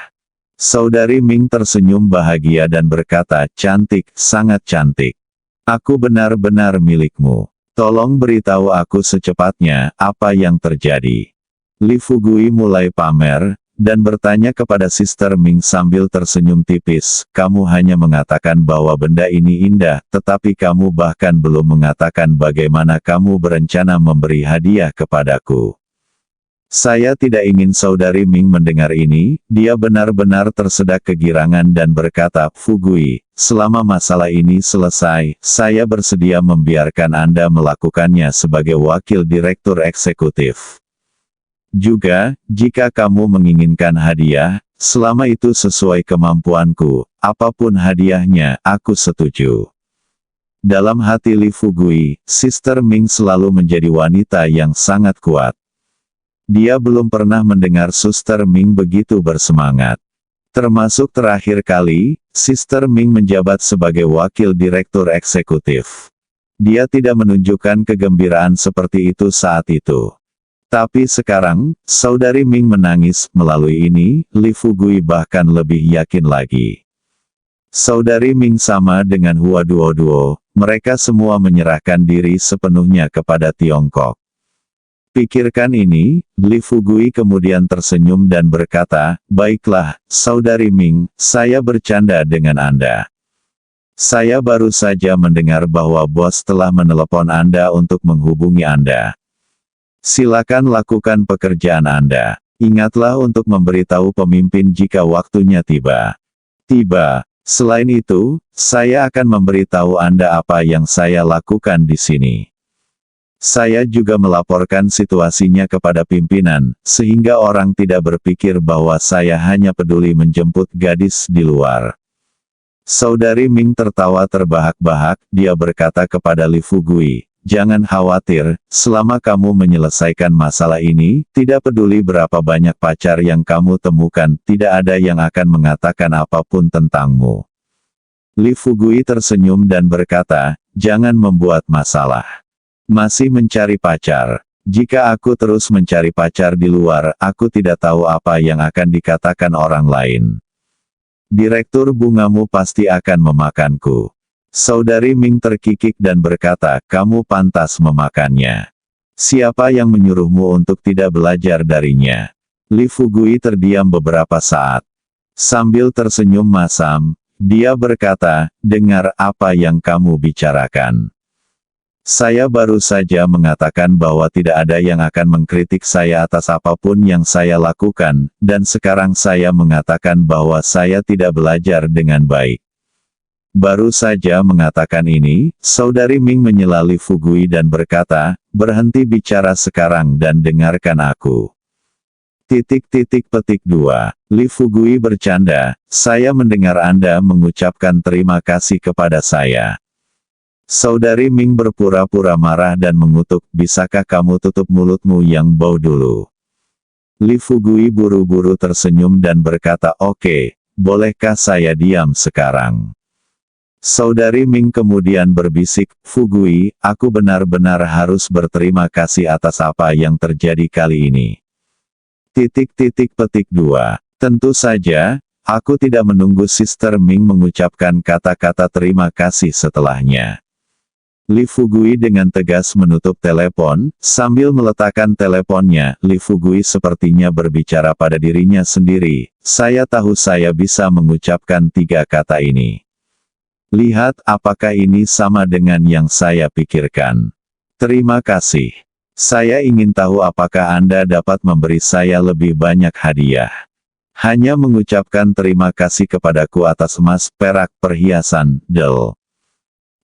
Saudari Ming tersenyum bahagia dan berkata, cantik, sangat cantik. Aku benar-benar milikmu. Tolong beritahu aku secepatnya, apa yang terjadi. Li Fugui mulai pamer, dan bertanya kepada Sister Ming sambil tersenyum tipis, kamu hanya mengatakan bahwa benda ini indah, tetapi kamu bahkan belum mengatakan bagaimana kamu berencana memberi hadiah kepadaku. Saya tidak ingin Saudari Ming mendengar ini, dia benar-benar tersedak kegirangan dan berkata, Fugui, selama masalah ini selesai, saya bersedia membiarkan Anda melakukannya sebagai wakil direktur eksekutif. Juga, jika kamu menginginkan hadiah, selama itu sesuai kemampuanku, apapun hadiahnya, aku setuju. Dalam hati Li Fugui, Sister Ming selalu menjadi wanita yang sangat kuat. Dia belum pernah mendengar Suster Ming begitu bersemangat. Termasuk terakhir kali, Sister Ming menjabat sebagai wakil direktur eksekutif. Dia tidak menunjukkan kegembiraan seperti itu saat itu. Tapi sekarang, Saudari Ming menangis. Melalui ini, Li Fugui bahkan lebih yakin lagi. Saudari Ming sama dengan Hua Duoduo, mereka semua menyerahkan diri sepenuhnya kepada Tiongkok. Pikirkan ini, Li Fugui kemudian tersenyum dan berkata, baiklah, Saudari Ming, saya bercanda dengan Anda. Saya baru saja mendengar bahwa bos telah menelepon Anda untuk menghubungi Anda. Silakan lakukan pekerjaan Anda. Ingatlah untuk memberitahu pemimpin jika waktunya tiba. Selain itu, saya akan memberitahu Anda apa yang saya lakukan di sini. Saya juga melaporkan situasinya kepada pimpinan, sehingga orang tidak berpikir bahwa saya hanya peduli menjemput gadis di luar. Saudari Ming tertawa terbahak-bahak, dia berkata kepada Li Fugui, jangan khawatir, selama kamu menyelesaikan masalah ini, tidak peduli berapa banyak pacar yang kamu temukan, tidak ada yang akan mengatakan apapun tentangmu. Li Fugui tersenyum dan berkata, jangan membuat masalah. Masih mencari pacar. Jika aku terus mencari pacar di luar, aku tidak tahu apa yang akan dikatakan orang lain. Direktur bungamu pasti akan memakanku. Saudari Ming terkikik dan berkata, kamu pantas memakannya. Siapa yang menyuruhmu untuk tidak belajar darinya? Li Fugui terdiam beberapa saat. Sambil tersenyum masam, dia berkata, dengar apa yang kamu bicarakan. Saya baru saja mengatakan bahwa tidak ada yang akan mengkritik saya atas apapun yang saya lakukan, dan sekarang saya mengatakan bahwa saya tidak belajar dengan baik. Baru saja mengatakan ini, Saudari Ming menyela Li Fugui dan berkata, berhenti bicara sekarang dan dengarkan aku. Petik 2. Li Fugui bercanda, saya mendengar Anda mengucapkan terima kasih kepada saya. Saudari Ming berpura-pura marah dan mengutuk, bisakah kamu tutup mulutmu yang bau dulu? Li Fugui buru-buru tersenyum dan berkata, oke, bolehkah saya diam sekarang? Saudari Ming kemudian berbisik, Fugui, aku benar-benar harus berterima kasih atas apa yang terjadi kali ini. Petik 2. Tentu saja, aku tidak menunggu Sister Ming mengucapkan kata-kata terima kasih setelahnya. Li Fugui dengan tegas menutup telepon, sambil meletakkan teleponnya, Li Fugui sepertinya berbicara pada dirinya sendiri, saya tahu saya bisa mengucapkan 3 kata ini. Lihat apakah ini sama dengan yang saya pikirkan. Terima kasih. Saya ingin tahu apakah Anda dapat memberi saya lebih banyak hadiah. Hanya mengucapkan terima kasih kepadaku atas emas, perak, perhiasan, del.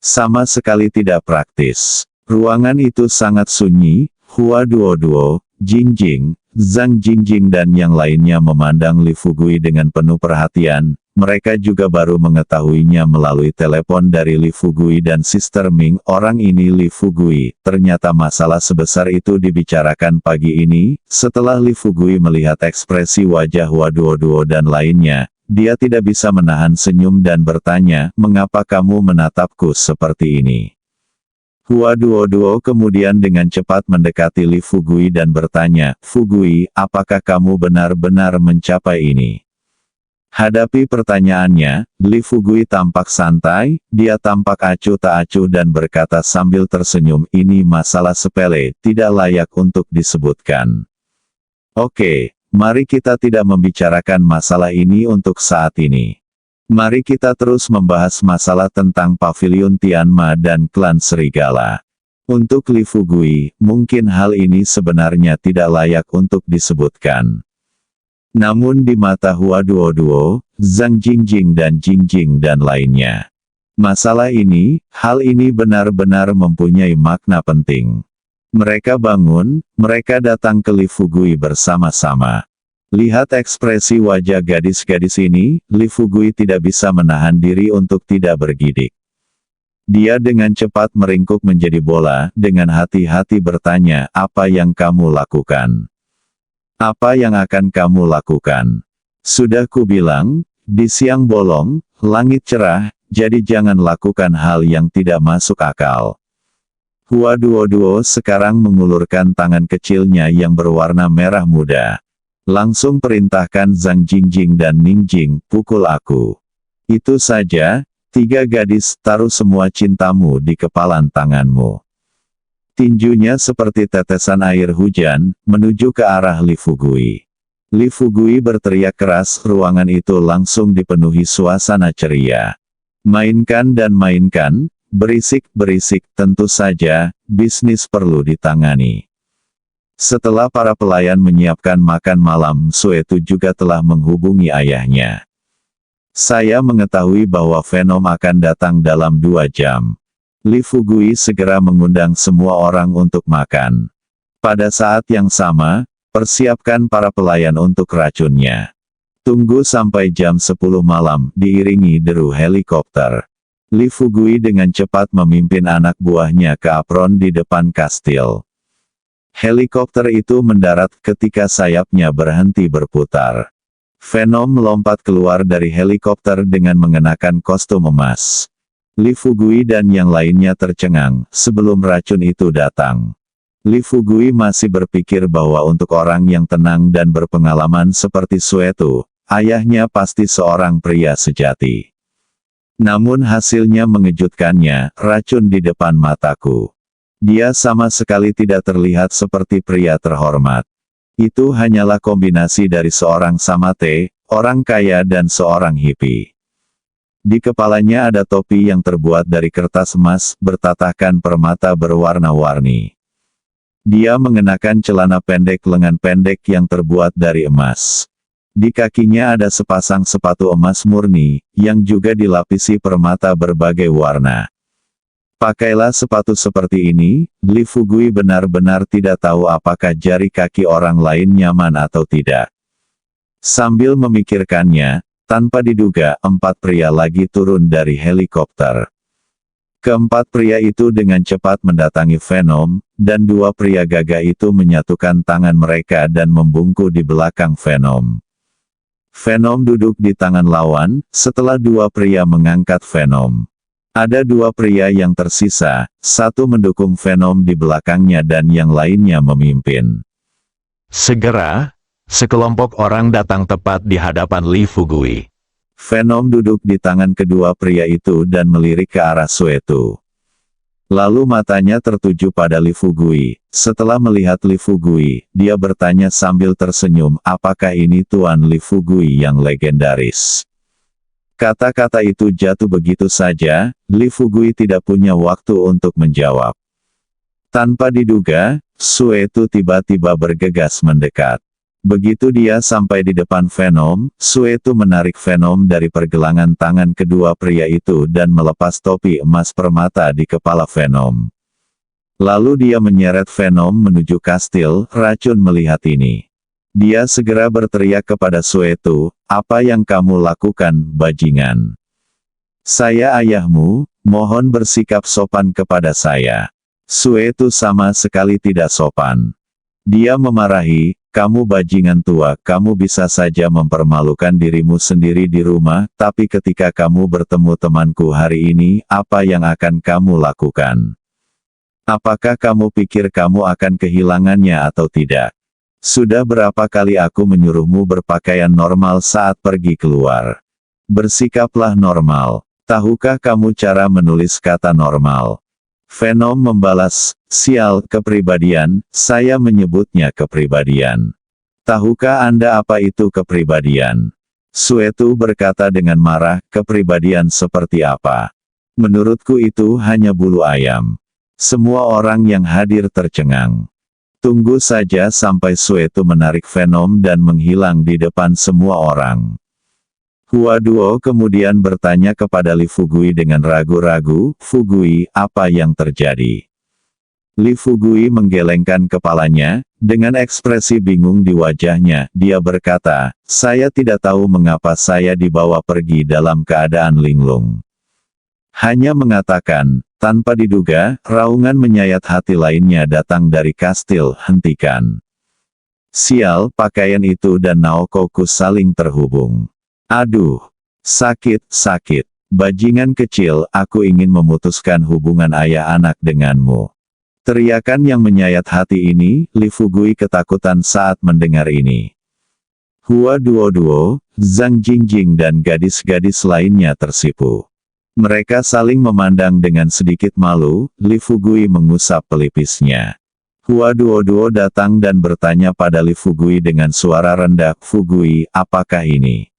Sama sekali tidak praktis. Ruangan itu sangat sunyi, Hua Duoduo, Jingjing, Zhang Jingjing dan yang lainnya memandang Li Fugui dengan penuh perhatian, mereka juga baru mengetahuinya melalui telepon dari Li Fugui dan Sister Ming. Orang ini Li Fugui, ternyata masalah sebesar itu dibicarakan pagi ini. Setelah Li Fugui melihat ekspresi wajah Hua Duoduo dan lainnya, dia tidak bisa menahan senyum dan bertanya, mengapa kamu menatapku seperti ini? Hua Duoduo kemudian dengan cepat mendekati Li Fugui dan bertanya, Fugui, apakah kamu benar-benar mencapai ini? Hadapi pertanyaannya, Li Fugui tampak santai, dia tampak acuh tak acuh dan berkata sambil tersenyum, ini masalah sepele, tidak layak untuk disebutkan. Oke, mari kita tidak membicarakan masalah ini untuk saat ini. Mari kita terus membahas masalah tentang Paviliun Tianma dan klan Serigala. Untuk Li Fugui, mungkin hal ini sebenarnya tidak layak untuk disebutkan. Namun di mata Hua Duoduo, Zhang Jingjing dan lainnya, masalah ini, hal ini benar-benar mempunyai makna penting. Mereka bangun, mereka datang ke Li Fugui bersama-sama. Lihat ekspresi wajah gadis-gadis ini, Li Fugui tidak bisa menahan diri untuk tidak bergidik. Dia dengan cepat meringkuk menjadi bola, dengan hati-hati bertanya, apa yang kamu lakukan? Apa yang akan kamu lakukan? Sudah kubilang, di siang bolong, langit cerah, jadi jangan lakukan hal yang tidak masuk akal. Hua Duoduo sekarang mengulurkan tangan kecilnya yang berwarna merah muda. Langsung perintahkan Zhang Jingjing dan Ningjing, pukul aku. Itu saja. 3 gadis, taruh semua cintamu di kepalan tanganmu. Tinjunya seperti tetesan air hujan, menuju ke arah Li Fugui. Li Fugui berteriak keras, ruangan itu langsung dipenuhi suasana ceria. Mainkan dan mainkan, berisik-berisik, tentu saja, bisnis perlu ditangani. Setelah para pelayan menyiapkan makan malam, Suetu juga telah menghubungi ayahnya. Saya mengetahui bahwa Venom akan datang dalam 2 jam. Li Fugui segera mengundang semua orang untuk makan. Pada saat yang sama, persiapkan para pelayan untuk racunnya. Tunggu sampai jam 10 malam, diiringi deru helikopter. Li Fugui dengan cepat memimpin anak buahnya ke apron di depan kastil. Helikopter itu mendarat ketika sayapnya berhenti berputar. Venom melompat keluar dari helikopter dengan mengenakan kostum emas. Li Fugui dan yang lainnya tercengang, sebelum racun itu datang. Li Fugui masih berpikir bahwa untuk orang yang tenang dan berpengalaman seperti Suetu, ayahnya pasti seorang pria sejati. Namun hasilnya mengejutkannya, racun di depan mataku. Dia sama sekali tidak terlihat seperti pria terhormat. Itu hanyalah kombinasi dari seorang samate, orang kaya dan seorang hippie. Di kepalanya ada topi yang terbuat dari kertas emas, bertatahkan permata berwarna-warni. Dia mengenakan celana pendek lengan pendek yang terbuat dari emas. Di kakinya ada sepasang sepatu emas murni, yang juga dilapisi permata berbagai warna. Pakailah sepatu seperti ini, Li Fugui benar-benar tidak tahu apakah jari kaki orang lain nyaman atau tidak. Sambil memikirkannya, tanpa diduga, 4 pria lagi turun dari helikopter. Keempat pria itu dengan cepat mendatangi Venom, dan 2 pria gagah itu menyatukan tangan mereka dan membungkuk di belakang Venom. Venom duduk di tangan lawan, setelah 2 pria mengangkat Venom. Ada 2 pria yang tersisa, satu mendukung Venom di belakangnya dan yang lainnya memimpin. Segera, sekelompok orang datang tepat di hadapan Li Fugui. Venom duduk di tangan kedua pria itu dan melirik ke arah Suetu. Lalu matanya tertuju pada Li Fugui. Setelah melihat Li Fugui, dia bertanya sambil tersenyum, apakah ini Tuan Li Fugui yang legendaris? Kata-kata itu jatuh begitu saja, Li Fugui tidak punya waktu untuk menjawab. Tanpa diduga, Suetu tiba-tiba bergegas mendekat. Begitu dia sampai di depan Venom, Suetu menarik Venom dari pergelangan tangan kedua pria itu dan melepas topi emas permata di kepala Venom. Lalu dia menyeret Venom menuju kastil. Racun melihat ini. Dia segera berteriak kepada Suetu, apa yang kamu lakukan, bajingan? Saya ayahmu, mohon bersikap sopan kepada saya. Suetu sama sekali tidak sopan. Dia memarahi, kamu bajingan tua, kamu bisa saja mempermalukan dirimu sendiri di rumah, tapi ketika kamu bertemu temanku hari ini, apa yang akan kamu lakukan? Apakah kamu pikir kamu akan kehilangannya atau tidak? Sudah berapa kali aku menyuruhmu berpakaian normal saat pergi keluar? Bersikaplah normal. Tahukah kamu cara menulis kata normal? Venom membalas, sial, kepribadian, saya menyebutnya kepribadian. Tahukah Anda apa itu kepribadian? Suetu berkata dengan marah, kepribadian seperti apa? Menurutku itu hanya bulu ayam. Semua orang yang hadir tercengang. Tunggu saja sampai Suetu menarik Venom dan menghilang di depan semua orang. Hua Duo kemudian bertanya kepada Li Fugui dengan ragu-ragu, "Fugui, apa yang terjadi?" Li Fugui menggelengkan kepalanya, dengan ekspresi bingung di wajahnya, dia berkata, "Saya tidak tahu mengapa saya dibawa pergi dalam keadaan linglung." Hanya mengatakan, tanpa diduga, raungan menyayat hati lainnya datang dari kastil, "Hentikan." Sial, pakaian itu dan Naokoku saling terhubung. Aduh, sakit, sakit. Bajingan kecil, aku ingin memutuskan hubungan ayah anak denganmu. Teriakan yang menyayat hati ini, Li Fugui ketakutan saat mendengar ini. Hua Duo, Zhang Jingjing dan gadis-gadis lainnya tersipu. Mereka saling memandang dengan sedikit malu, Li Fugui mengusap pelipisnya. Hua Duo datang dan bertanya pada Li Fugui dengan suara rendah, "Fugui, apakah ini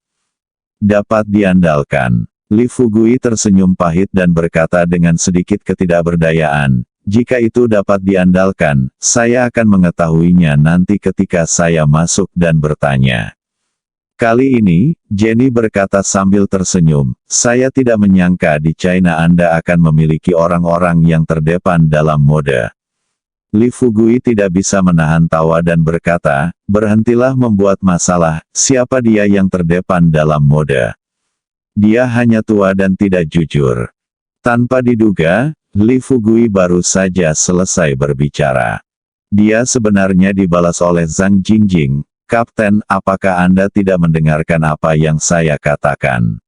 dapat diandalkan?" Li Fugui tersenyum pahit dan berkata dengan sedikit ketidakberdayaan, "Jika itu dapat diandalkan, saya akan mengetahuinya nanti ketika saya masuk dan bertanya." Kali ini, Jenny berkata sambil tersenyum, "Saya tidak menyangka di China Anda akan memiliki orang-orang yang terdepan dalam mode." Li Fugui tidak bisa menahan tawa dan berkata, "Berhentilah membuat masalah, siapa dia yang terdepan dalam mode? Dia hanya tua dan tidak jujur." Tanpa diduga, Li Fugui baru saja selesai berbicara. Dia sebenarnya dibalas oleh Zhang Jingjing, "Kapten, apakah Anda tidak mendengarkan apa yang saya katakan?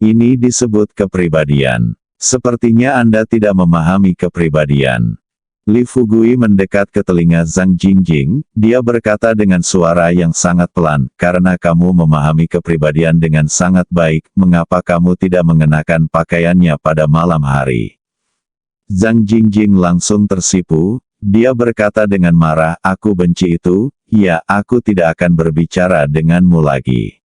Ini disebut kepribadian. Sepertinya Anda tidak memahami kepribadian." Li Fugui mendekat ke telinga Zhang Jingjing, dia berkata dengan suara yang sangat pelan, "Karena kamu memahami kepribadian dengan sangat baik, mengapa kamu tidak mengenakan pakaiannya pada malam hari?" Zhang Jingjing langsung tersipu, dia berkata dengan marah, "Aku benci itu, ya, aku tidak akan berbicara denganmu lagi."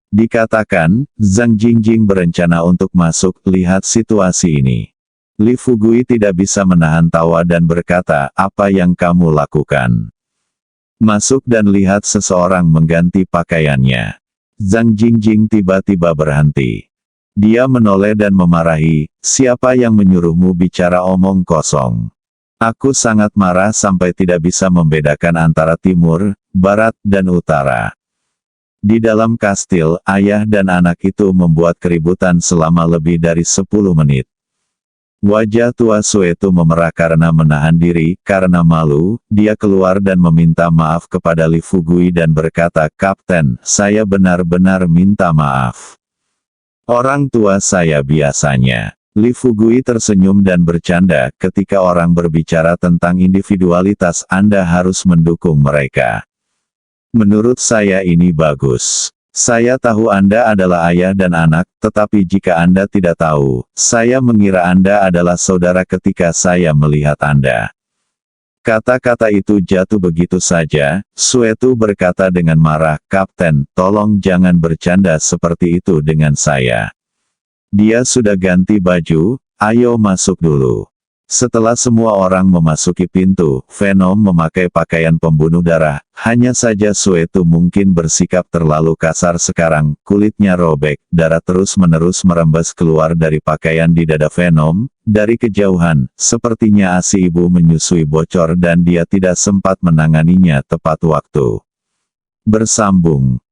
Dikatakan, Zhang Jingjing berencana untuk masuk, lihat situasi ini. Li Fugui tidak bisa menahan tawa dan berkata, "Apa yang kamu lakukan? Masuk dan lihat." Seseorang mengganti pakaiannya. Zhang Jingjing tiba-tiba berhenti. Dia menoleh dan memarahi, "Siapa yang menyuruhmu bicara omong kosong? Aku sangat marah sampai tidak bisa membedakan antara timur, barat, dan utara." Di dalam kastil, ayah dan anak itu membuat keributan selama lebih dari 10 menit. Wajah tua Suetu memerah karena menahan diri, karena malu, dia keluar dan meminta maaf kepada Li Fugui dan berkata, "Kapten, saya benar-benar minta maaf. Orang tua saya biasanya." Li Fugui tersenyum dan bercanda, "Ketika orang berbicara tentang individualitas, Anda harus mendukung mereka. Menurut saya ini bagus. Saya tahu Anda adalah ayah dan anak, tetapi jika Anda tidak tahu, saya mengira Anda adalah saudara ketika saya melihat Anda." Kata-kata itu jatuh begitu saja, Suetu berkata dengan marah, "Kapten, tolong jangan bercanda seperti itu dengan saya. Dia sudah ganti baju, ayo masuk dulu." Setelah semua orang memasuki pintu, Venom memakai pakaian pembunuh darah, hanya saja Suetu mungkin bersikap terlalu kasar sekarang, kulitnya robek, darah terus-menerus merembes keluar dari pakaian di dada Venom, dari kejauhan, sepertinya ASI ibu menyusui bocor dan dia tidak sempat menanganinya tepat waktu. Bersambung.